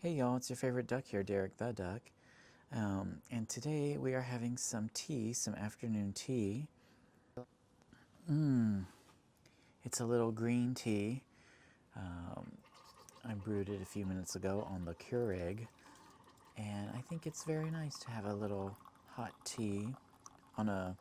Hey y'all, it's your favorite duck here, Derek the Duck. And today we are having some tea, some afternoon tea. It's a little green tea. I brewed it a few minutes ago on the Keurig, and I think it's very nice to have a little hot tea on a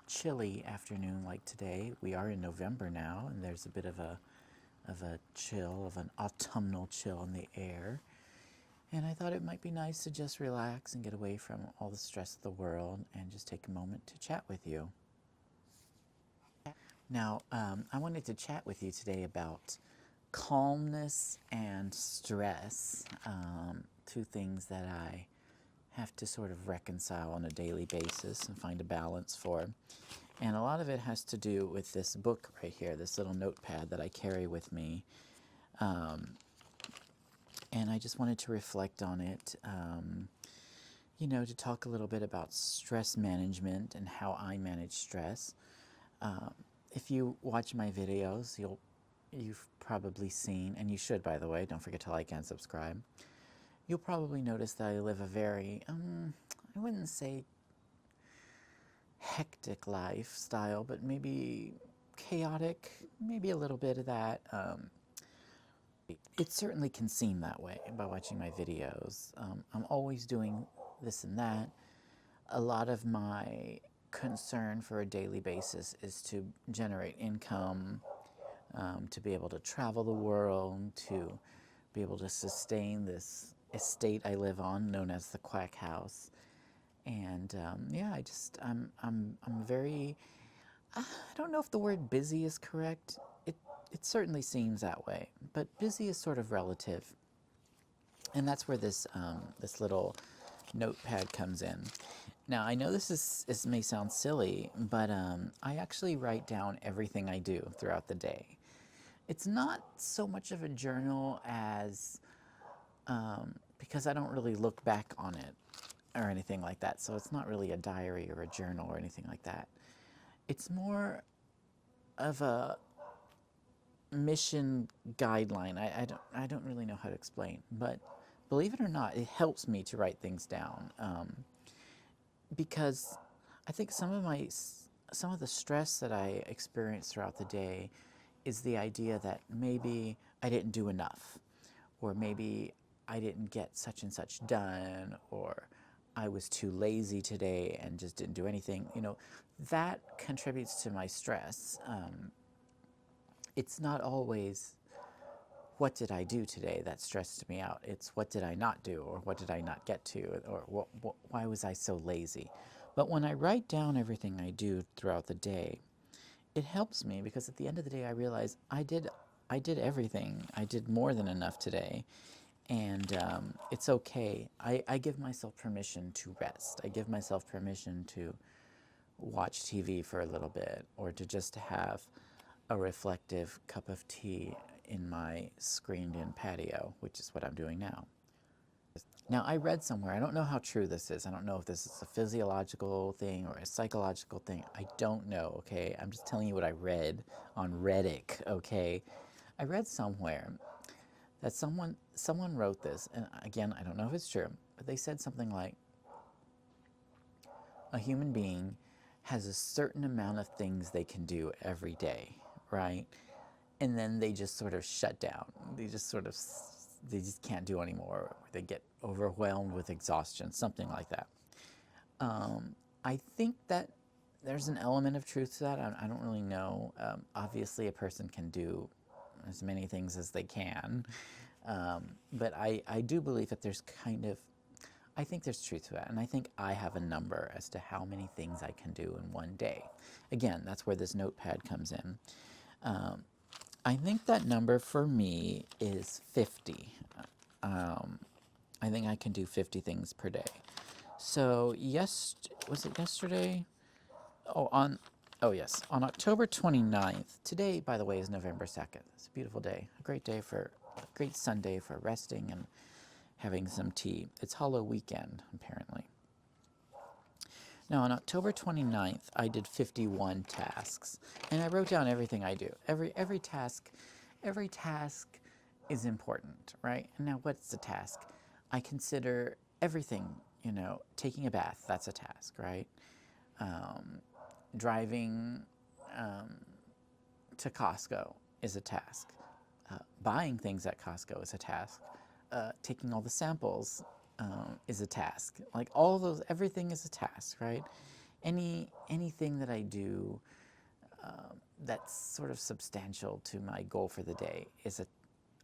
chilly afternoon like today. We are in November now, and there's a bit of a chill, of an autumnal chill in the air. And I thought it might be nice to just relax and get away from all the stress of the world and just take a moment to chat with you. Now, I wanted to chat with you today about calmness and stress, two things that I have to sort of reconcile on a daily basis and find a balance for. And a lot of it has to do with this book right here, this little notepad that I carry with me. And I just wanted to reflect on it, to talk a little bit about stress management and how I manage stress. If you watch my videos, you've probably seen, and you should, by the way, don't forget to like and subscribe. You'll probably notice that I live a very, I wouldn't say hectic lifestyle, but maybe chaotic, maybe a little bit of that. It certainly can seem that way by watching my videos. I'm always doing this and that. A lot of my concern for a daily basis is to generate income, to be able to travel the world, to be able to sustain this estate I live on, known as the Quack House. And yeah, I'm very, I don't know if the word busy is correct. It certainly seems that way, but busy is sort of relative. And that's where this little notepad comes in. Now, I know this may sound silly, but I actually write down everything I do throughout the day. It's not so much of a journal as because I don't really look back on it or anything like that. So it's not really a diary or a journal or anything like that. It's more of a mission guideline. I don't really know how to explain, but believe it or not, it helps me to write things down. Because I think some of the stress that I experience throughout the day is the idea that maybe I didn't do enough, or maybe I didn't get such and such done, or I was too lazy today and just didn't do anything. That contributes to my stress. It's not always what did I do today that stressed me out. It's what did I not do, or what did I not get to, or why was I so lazy. But when I write down everything I do throughout the day, it helps me because at the end of the day I realize I did everything. I did more than enough today. And it's okay. I give myself permission to rest. I give myself permission to watch TV for a little bit, or to just have a reflective cup of tea in my screened-in patio, which is what I'm doing now. Now, I read somewhere, I don't know how true this is. I don't know if this is a physiological thing or a psychological thing. I don't know, okay? I'm just telling you what I read on Reddit, okay? I read somewhere that someone wrote this, and again, I don't know if it's true, but they said something like, a human being has a certain amount of things they can do every day, right? And then they just sort of shut down. They just can't do anymore. Or they get overwhelmed with exhaustion, something like that. I think that there's an element of truth to that. I don't really know. Obviously, a person can do as many things as they can. But I do believe that I think there's truth to that. And I think I have a number as to how many things I can do in one day. Again, that's where this notepad comes in. I think that number for me is 50. I think I can do 50 things per day. So, was it yesterday? Oh, oh yes, on October 29th. Today, by the way, is November 2nd. It's a beautiful day. A great Sunday for resting and having some tea. It's Hollow Weekend, apparently. Now, on October 29th, I did 51 tasks, and I wrote down everything I do. Every task is important, right? And now what's the task? I consider everything, taking a bath, that's a task, right? Um, Driving to Costco is a task. Buying things at Costco is a task. Taking all the samples is a task. Like all those, everything is a task, right? Anything that I do that's sort of substantial to my goal for the day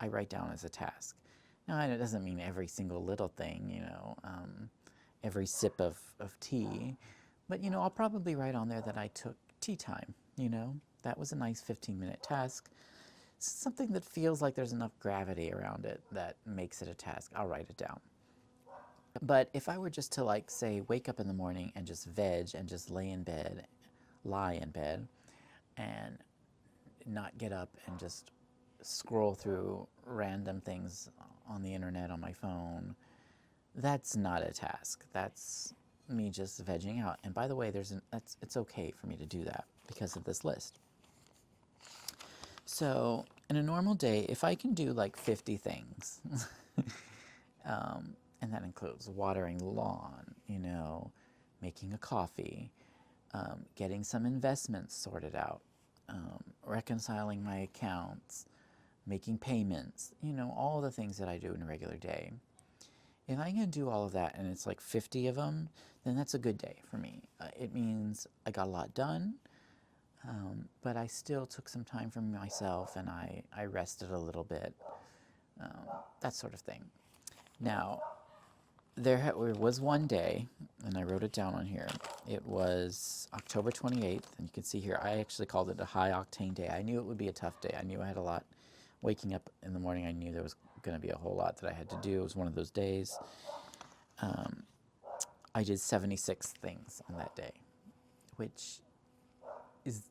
I write down as a task. Now, it doesn't mean every single little thing, every sip of tea, but I'll probably write on there that I took tea time. That was a nice 15-minute task. Something that feels like there's enough gravity around it that makes it a task. I'll write it down. But if I were just to, like, say, wake up in the morning and just veg and just lie in bed and not get up and just scroll through random things on the internet on my phone, that's not a task. That's me just vegging out. And by the way, it's okay for me to do that because of this list. So in a normal day, if I can do like 50 things, and that includes watering the lawn, making a coffee, getting some investments sorted out, reconciling my accounts, making payments, all the things that I do in a regular day. If I can do all of that and it's like 50 of them, then that's a good day for me. It means I got a lot done, but I still took some time for myself and I rested a little bit, that sort of thing. Now, there was one day, and I wrote it down on here. It was October 28th, and you can see here, I actually called it a high-octane day. I knew it would be a tough day. I knew I had a lot. Waking up in the morning, I knew there was going to be a whole lot that I had to do. It was one of those days. I did 76 things on that day, which is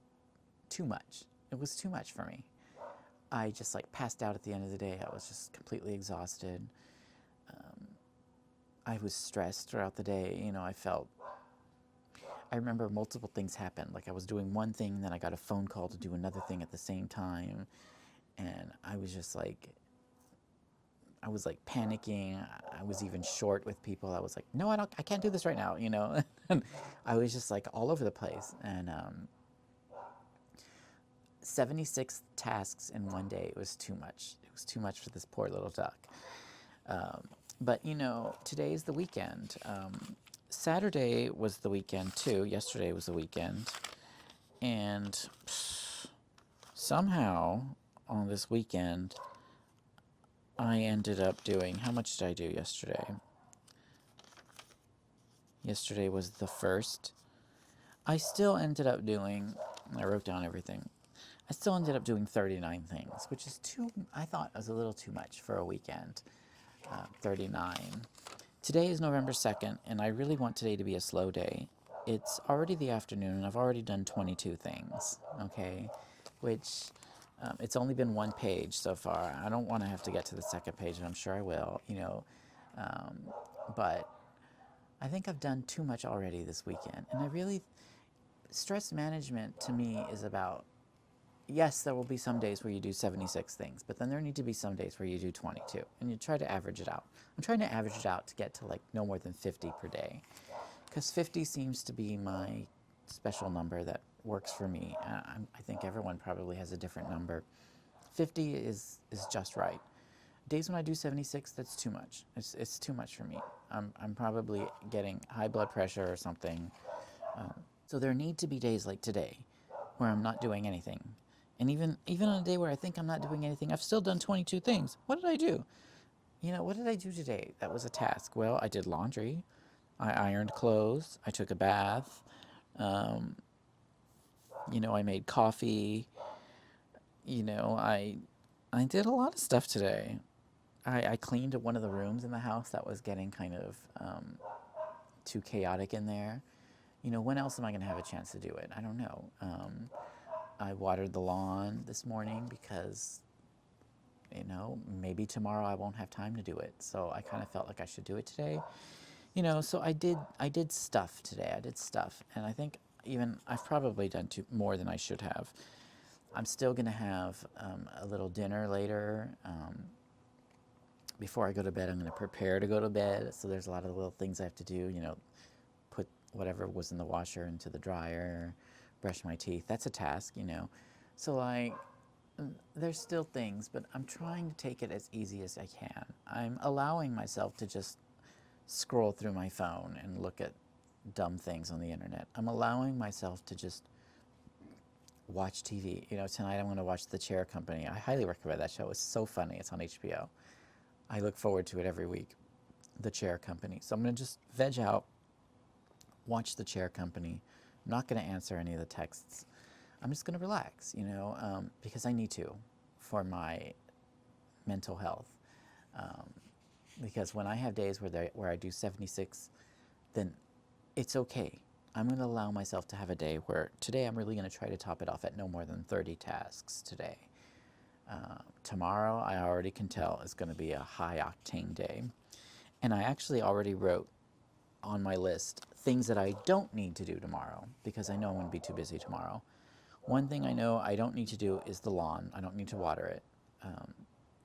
too much. It was too much for me. I just passed out at the end of the day. I was just completely exhausted. I was stressed throughout the day. I remember multiple things happened. Like I was doing one thing, and then I got a phone call to do another thing at the same time. And I was just panicking. I was even short with people. I was like, no, I can't do this right now, And I was just all over the place. And 76 tasks in one day, it was too much. It was too much for this poor little duck. But today is the weekend. Saturday was the weekend too. Yesterday was the weekend. And somehow on this weekend, I ended up doing, how much did I do yesterday? Yesterday was the 1st. I still ended up doing, I wrote down everything. I still ended up doing 39 things, which is I thought was a little too much for a weekend. 39. Today is November 2nd, and I really want today to be a slow day. It's already the afternoon, and I've already done 22 things, okay? Which, it's only been one page so far. I don't want to have to get to the second page, and I'm sure I will, but I think I've done too much already this weekend. And stress management to me is about, yes, there will be some days where you do 76 things, but then there need to be some days where you do 22, and you try to average it out. I'm trying to average it out to get to no more than 50 per day, because 50 seems to be my special number that works for me. I think everyone probably has a different number. 50 is just right. Days when I do 76, that's too much. It's too much for me. I'm probably getting high blood pressure or something. So there need to be days like today where I'm not doing anything. And even on a day where I think I'm not doing anything, I've still done 22 things. What did I do? What did I do today? That was a task. Well, I did laundry. I ironed clothes. I took a bath. I made coffee. I did a lot of stuff today. I cleaned one of the rooms in the house that was getting kind of too chaotic in there. When else am I going to have a chance to do it? I don't know. I watered the lawn this morning because, maybe tomorrow I won't have time to do it. So I kind of felt like I should do it today. So I did stuff today. I did stuff. And I think I've probably done more than I should have. I'm still going to have a little dinner later. before I go to bed, I'm going to prepare to go to bed. So there's a lot of little things I have to do, put whatever was in the washer into the dryer, brush my teeth. That's a task, So, like, there's still things, but I'm trying to take it as easy as I can. I'm allowing myself to just scroll through my phone and look at dumb things on the internet. I'm allowing myself to just watch TV. Tonight I'm going to watch The Chair Company. I highly recommend that show. It's so funny. It's on HBO. I look forward to it every week. The Chair Company. So I'm going to just veg out, watch The Chair Company. I'm not going to answer any of the texts. I'm just going to relax, because I need to for my mental health. Because when I have days where I do 76, then it's okay. I'm going to allow myself to have a day where today I'm really going to try to top it off at no more than 30 tasks today. Tomorrow, I already can tell, is going to be a high-octane day. And I actually already wrote on my list things that I don't need to do tomorrow because I know I'm going to be too busy tomorrow. One thing I know I don't need to do is the lawn. I don't need to water it.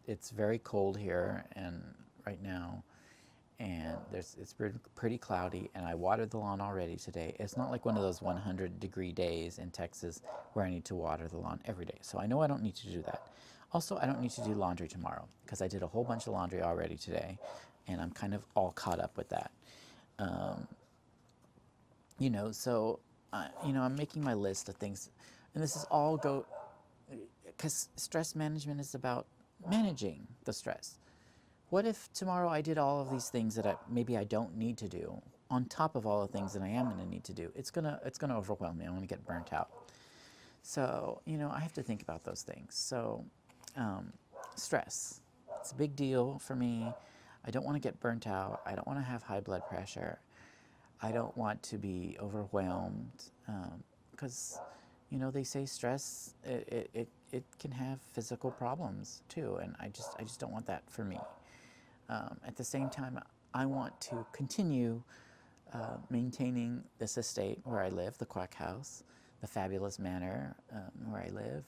It's very cold here and right now, and it's pretty cloudy, and I watered the lawn already today. It's not like one of those 100-degree days in Texas where I need to water the lawn every day. So I know I don't need to do that. Also, I don't need to do laundry tomorrow because I did a whole bunch of laundry already today, and I'm kind of all caught up with that. So, I'm making my list of things, and this is all because stress management is about managing the stress. What if tomorrow I did all of these things that maybe I don't need to do on top of all the things that I am going to need to do? It's gonna overwhelm me. I'm going to get burnt out. So, I have to think about those things. So, stress. It's a big deal for me. I don't want to get burnt out. I don't want to have high blood pressure. I don't want to be overwhelmed because, they say stress, it can have physical problems too, and I just don't want that for me. At the same time, I want to continue maintaining this estate where I live, the Quack House, the fabulous manor where I live.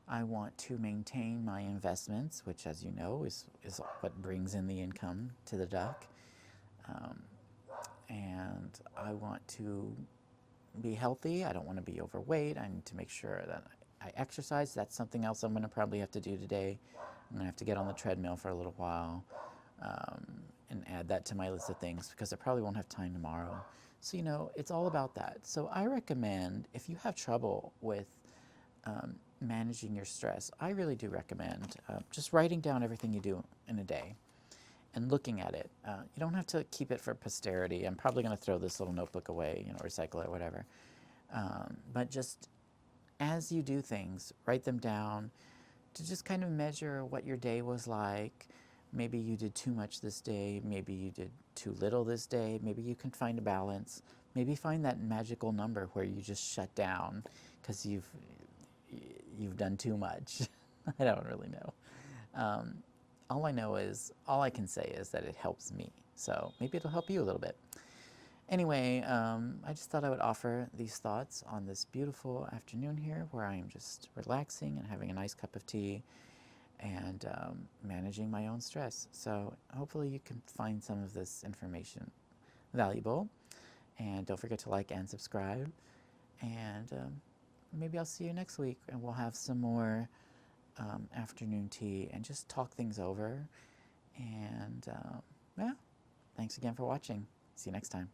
I want to maintain my investments, which, as you know, is what brings in the income to the duck. And I want to be healthy. I don't want to be overweight. I need to make sure that I exercise. That's something else I'm going to probably have to do today. I'm going to have to get on the treadmill for a little while and add that to my list of things because I probably won't have time tomorrow. So, it's all about that. So I recommend, if you have trouble with managing your stress, I really do recommend just writing down everything you do in a day and looking at it. You don't have to keep it for posterity. I'm probably going to throw this little notebook away, recycle it, whatever. But just as you do things, write them down to just kind of measure what your day was like. Maybe you did too much this day. Maybe you did too little this day. Maybe you can find a balance. Maybe find that magical number where you just shut down because you've done too much. I don't really know. All I can say is that it helps me. So maybe it'll help you a little bit. Anyway, I just thought I would offer these thoughts on this beautiful afternoon here where I am just relaxing and having a nice cup of tea and managing my own stress. So hopefully you can find some of this information valuable. And don't forget to like and subscribe. And maybe I'll see you next week and we'll have some more afternoon tea and just talk things over. And yeah, thanks again for watching. See you next time.